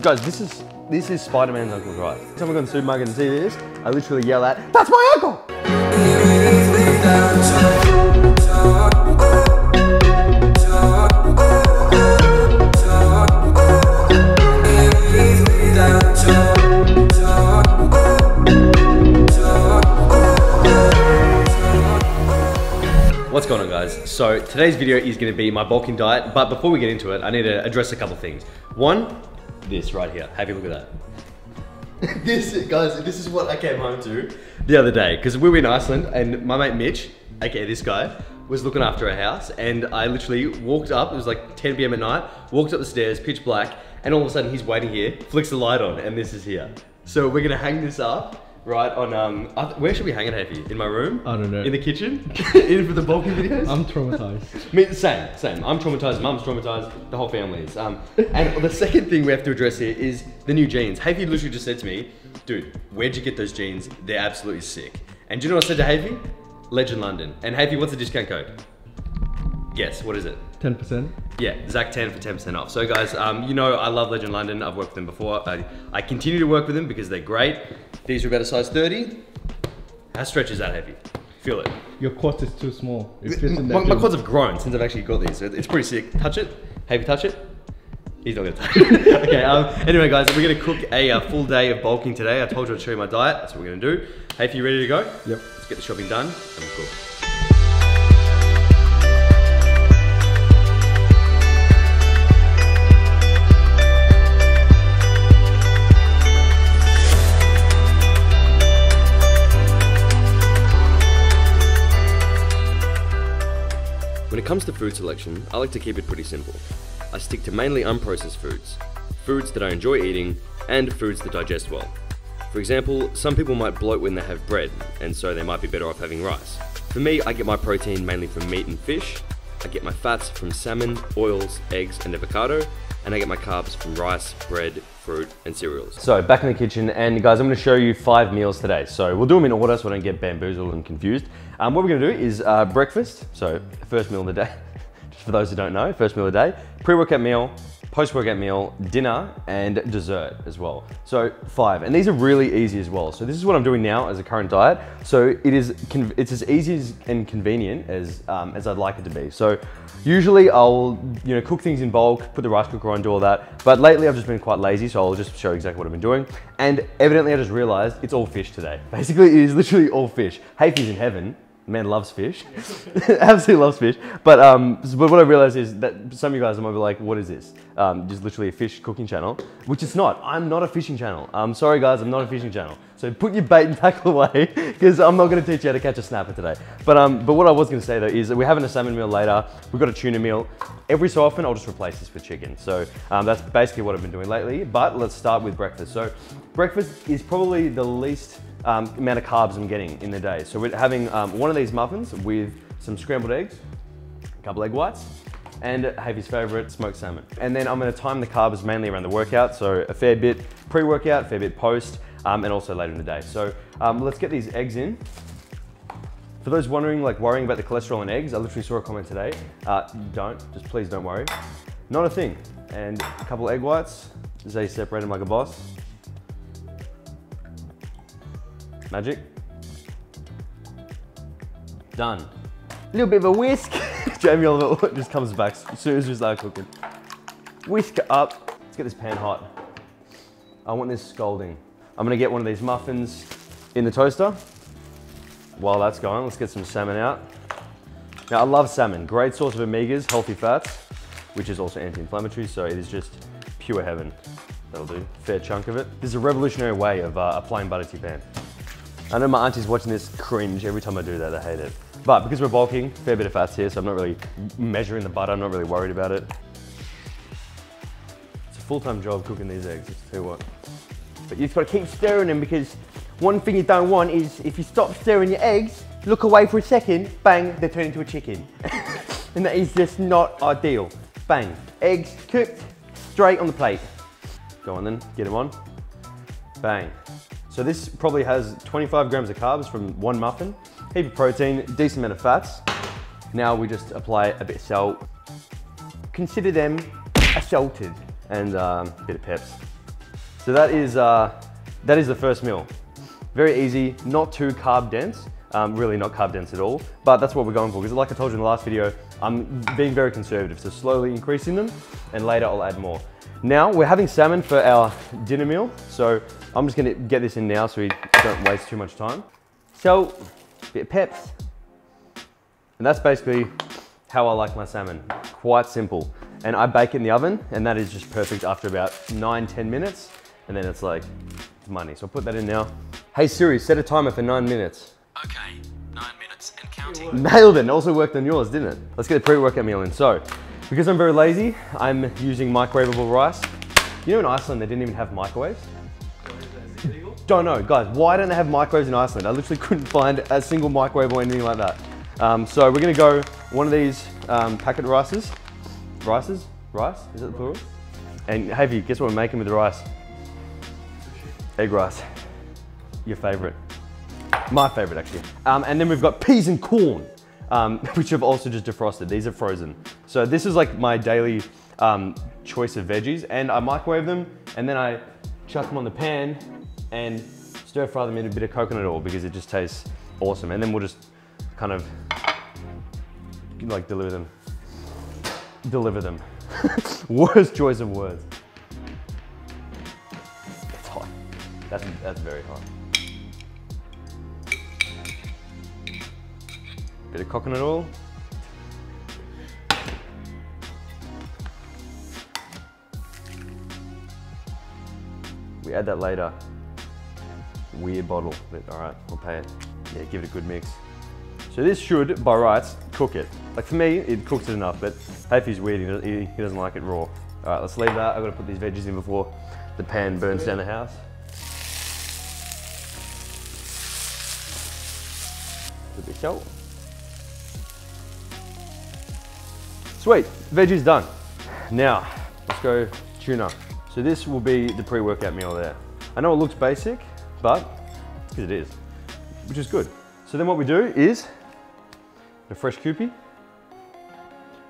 Guys, this is Spider-Man's uncle's right. Someone go to the supermarket and see this, I literally yell at, "That's my uncle!" What's going on, guys? So today's video is going to be my bulking diet, but before we get into it, I need to address a couple things. One, this right here. Have you look at that. This is what I came home to the other day, because we were in Iceland and my mate Mitch, aka this guy, was looking after a house, and I literally walked up, it was like 10 PM at night, walked up the stairs, pitch black, and all of a sudden he's waiting here, flicks the light on, and this is here. So we're gonna hang this up. Right, on, where should we hang it, Hafiy? In my room? I don't know. In the kitchen? In for the bulking videos? I'm traumatized. Me, same. I'm traumatized, Mum's traumatized, the whole family is. And the second thing we have to address here is the new jeans. Hafiy literally just said to me, dude, where'd you get those jeans? They're absolutely sick. And do you know what I said to Hafiy? Legend London. And Hafiy, what's the discount code? Guess, what is it? 10%. Yeah, Zac 10 for 10% off. So guys, you know I love Legend London. I've worked with them before. I continue to work with them because they're great. These are about a size 30. How stretch is that, Hafiy? Feel it. Your quad is too small. It fits in my quads have grown since I've actually got these. It's pretty sick. Touch it. Hafiy, touch it. He's not gonna touch it. Okay, anyway guys, we're gonna cook a full day of bulking today. I told you I'd show you my diet. That's what we're gonna do. Hafiy, you ready to go? Yep. Let's get the shopping done and we'll cook. When it comes to food selection, I like to keep it pretty simple. I stick to mainly unprocessed foods, foods that I enjoy eating, and foods that digest well. For example, some people might bloat when they have bread, and so they might be better off having rice. For me, I get my protein mainly from meat and fish, I get my fats from salmon, oils, eggs, and avocado, and I get my carbs from rice, bread, fruit, and cereals. So back in the kitchen, and guys, I'm gonna show you 5 meals today. So we'll do them in order so I don't get bamboozled and confused. What we're gonna do is breakfast, so first meal of the day. Just for those who don't know, first meal of the day, pre-workout meal, post-workout meal, dinner, and dessert as well. So 5, and these are really easy as well. So this is what I'm doing now as a current diet. So it's as easy and convenient as I'd like it to be. So usually I'll cook things in bulk, put the rice cooker on, do all that. But lately I've just been quite lazy, so I'll just show you exactly what I've been doing. And evidently I just realized it's all fish today. Basically, it is literally all fish. Hafiy's in heaven. The man loves fish, absolutely loves fish. But what I realized is that some of you guys might be like, what is this? Just literally a fish cooking channel, which it's not. I'm not a fishing channel. I'm sorry guys, I'm not a fishing channel. So put your bait and tackle away, because I'm not gonna teach you how to catch a snapper today. But what I was gonna say though is that we're having a salmon meal later. We've got a tuna meal. Every so often, I'll just replace this with chicken. So that's basically what I've been doing lately. But let's start with breakfast. So breakfast is probably the least amount of carbs I'm getting in the day. So we're having one of these muffins with some scrambled eggs, a couple egg whites, and Hafiy's favorite, smoked salmon. And then I'm gonna time the carbs mainly around the workout. So a fair bit pre-workout, a fair bit post, and also later in the day. So let's get these eggs in. For those worrying about the cholesterol in eggs, I literally saw a comment today. Please don't worry. Not a thing. And a couple egg whites, Zay separated like a boss. Magic. Done. A little bit of a whisk. Jamie Oliver just comes back as soon as we start cooking. Whisk it up. Let's get this pan hot. I want this scalding. I'm gonna get one of these muffins in the toaster. While that's going, let's get some salmon out. Now I love salmon. Great source of omegas, healthy fats, which is also anti-inflammatory, so it is just pure heaven. That'll do. Fair chunk of it. This is a revolutionary way of applying butter to your pan. I know my auntie's watching this cringe every time I do that, I hate it. But because we're bulking, fair bit of fats here, so I'm not really measuring the butter, I'm not really worried about it. It's a full-time job cooking these eggs, just tell you what. But you've got to keep stirring them, because one thing you don't want is if you stop stirring your eggs, look away for a second, bang, they turn into a chicken. And that is just not ideal. Bang, eggs cooked, straight on the plate. Go on then, get them on. Bang. So this probably has 25 grams of carbs from one muffin, heap of protein, decent amount of fats. Now we just apply a bit of salt. Consider them salted, and a bit of peps. So that is the first meal. Very easy, not too carb dense. Really not carb dense at all, but that's what we're going for, because like I told you in the last video, I'm being very conservative, so slowly increasing them, and later I'll add more. Now, we're having salmon for our dinner meal, so I'm just gonna get this in now so we don't waste too much time. So, a bit of peps. And that's basically how I like my salmon. Quite simple. And I bake it in the oven, and that is just perfect after about 9-10 minutes, and then it's like, it's money. So I'll put that in now. Hey Siri, set a timer for 9 minutes. Okay, 9 minutes and counting. Nailed it, and also worked on yours, didn't it? Let's get the pre-workout meal in. So, because I'm very lazy, I'm using microwavable rice. You know in Iceland, they didn't even have microwaves? Don't know, guys, why don't they have microwaves in Iceland? I literally couldn't find a single microwave or anything like that. So we're gonna go one of these packet rices. Rice? Is it the plural? And Hafiy, guess what we're making with the rice? Egg rice. Your favorite. My favorite, actually. And then we've got peas and corn, which I've also just defrosted. These are frozen. So this is like my daily choice of veggies, and I microwave them, and then I chuck them on the pan and stir fry them in a bit of coconut oil because it just tastes awesome. And then we'll just kind of like deliver them. Worst choice of words. It's hot. That's very hot. Bit of coconut oil. We add that later. Weird bottle, but all right, I'll pay it. Yeah, give it a good mix. So this should, by rights, cook it. Like for me, it cooks it enough, but Hafiy's weird, he doesn't like it raw. All right, let's leave that. I've got to put these veggies in before the pan burns down the house. A bit of salt. Sweet, veggies done. Now, let's go tuna. So this will be the pre-workout meal there. I know it looks basic, but it's because it is, which is good. So then what we do is the fresh Kewpie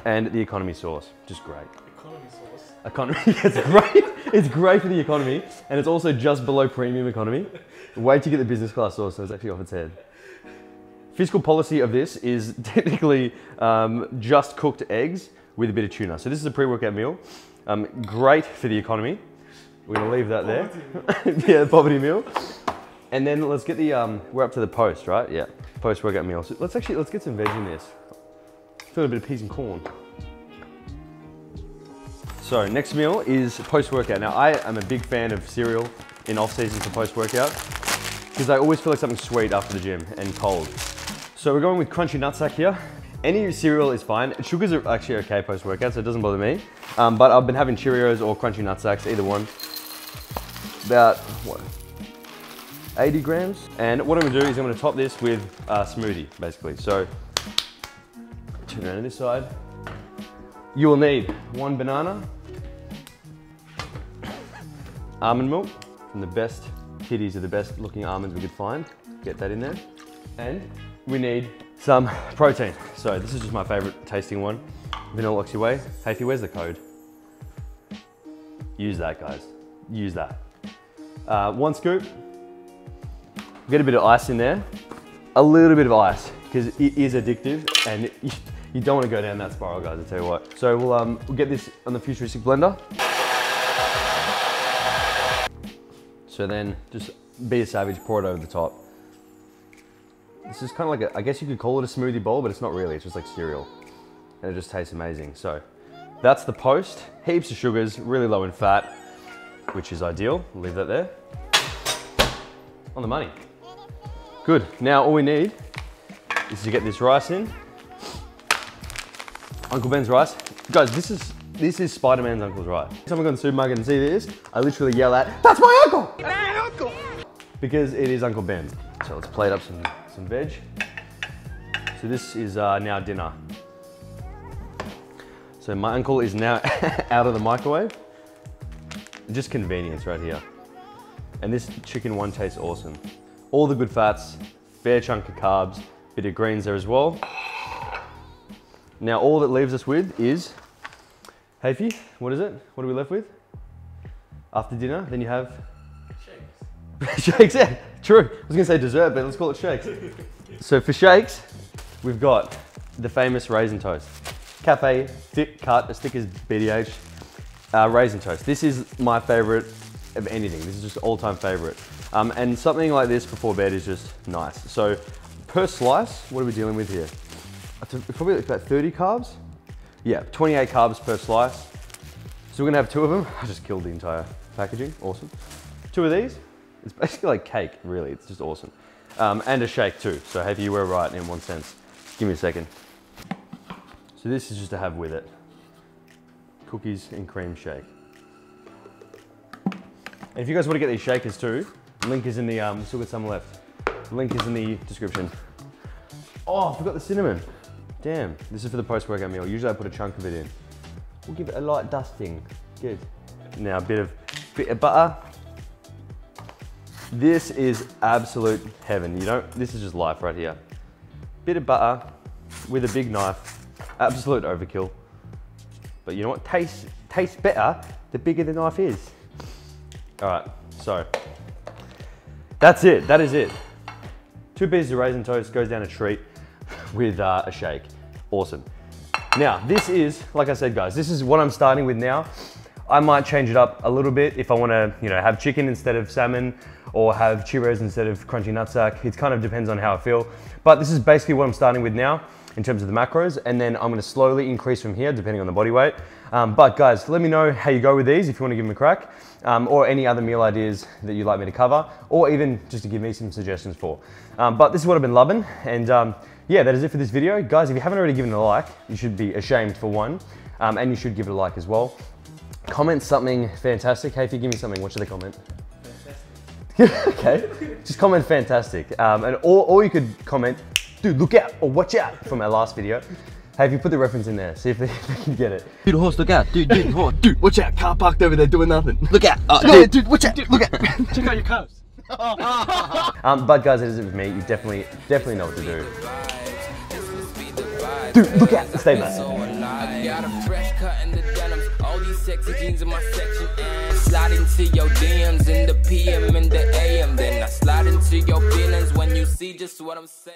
and the economy sauce, which is great. Economy sauce? Economy, it's great. It's great for the economy, and it's also just below premium economy. Wait to get the business class sauce, so it's actually off its head. Fiscal policy of this is technically just cooked eggs with a bit of tuna. So this is a pre-workout meal. Great for the economy. We're gonna leave that there. Yeah, the poverty meal. And then let's get the, we're up to the post, right? Yeah, post-workout meal. So let's get some veg in this. Fill a bit of peas and corn. So next meal is post-workout. Now I am a big fan of cereal in off-season for post-workout because I always feel like something sweet after the gym and cold. So we're going with crunchy nutsack here. Any cereal is fine. Sugars are actually okay post-workout, so it doesn't bother me. But I've been having Cheerios or crunchy nutsacks, either one. About, what, 80 grams? And what I'm gonna do is I'm gonna top this with a smoothie, basically. So, turn around to this side. You will need 1 banana, almond milk from the best kitties are the best looking almonds we could find. Get that in there. And we need some protein. So this is just my favorite tasting one. Vanilla Oxy Whey. Hafiy, where's the code? Use that, guys. Use that. 1 scoop. Get a bit of ice in there. A little bit of ice, because it is addictive and you don't want to go down that spiral, guys, I'll tell you what. So we'll get this on the futuristic blender. So then just be a savage, pour it over the top. This is kind of like I guess you could call it a smoothie bowl, but it's not really, it's just like cereal. And it just tastes amazing. So that's the post. Heaps of sugars, really low in fat, which is ideal. We'll leave that there. On the money. Good, now all we need is to get this rice in. Uncle Ben's rice. Guys, this is Spider-Man's uncle's rice. Someone go to the supermarket and see this, I literally yell at, "That's my uncle!" That's my uncle! Because it is Uncle Ben. So let's plate up some veg. So this is now dinner. So my uncle is now out of the microwave. Just convenience right here. And this chicken one tastes awesome. All the good fats, fair chunk of carbs, bit of greens there as well. Now all that leaves us with is, Hafiy, what is it? What are we left with? After dinner, then you have shakes. Shakes, yeah, true. I was gonna say dessert, but let's call it shakes. So for shakes, we've got the famous raisin toast. Cafe, thick cut, as thick as BDH, raisin toast. This is my favorite of anything. This is just all-time favorite. And something like this before bed is just nice. So per slice, what are we dealing with here? Probably about 30 carbs. Yeah, 28 carbs per slice. So we're gonna have 2 of them. I just killed the entire packaging, awesome. 2 of these, it's basically like cake, really, it's just awesome. And a shake too, so Hafiy, you were right in one sense. Give me a second. So this is just to have with it. Cookies and cream shake. And if you guys want to get these shakers too, the link is in the, we still got some left. The link is in the description. Oh, I forgot the cinnamon. Damn, this is for the post-workout meal. Usually I put a chunk of it in. We'll give it a light dusting. Good. Now a bit of butter. This is absolute heaven. This is just life right here. Bit of butter with a big knife. Absolute overkill. But you know what? Tastes better the bigger the knife is. All right, so that's it. That is it. 2 pieces of raisin toast goes down a treat with a shake. Awesome. Now, this is, like I said, guys, this is what I'm starting with now. I might change it up a little bit if I want to, have chicken instead of salmon or have Cheerios instead of crunchy nutsack. It kind of depends on how I feel. But this is basically what I'm starting with now in terms of the macros, and then I'm going to slowly increase from here depending on the body weight. But guys, let me know how you go with these if you want to give them a crack, or any other meal ideas that you'd like me to cover, or even just to give me some suggestions for. But this is what I've been loving, and yeah, that is it for this video. Guys, if you haven't already given it a like, you should be ashamed for one, and you should give it a like as well. Comment something fantastic. Hey, if you give me something, what should they comment? Fantastic. Okay, just comment fantastic. Or you could comment, dude, look out, or watch out from our last video. Hey, if you put the reference in there, see if they can get it. Dude, horse, look out. Dude, horse, dude, watch out. Car parked over there doing nothing. Look out. Dude, watch out. Dude, look out. Check out your cups. But guys, that is it with me. You definitely know what to do. Dude, look out. Stay back. I got a fresh cut in the denims. All these sexy jeans in my section. And slide into your DMs in the PM and the AM. Then I slide into your feelings when you see just what I'm saying.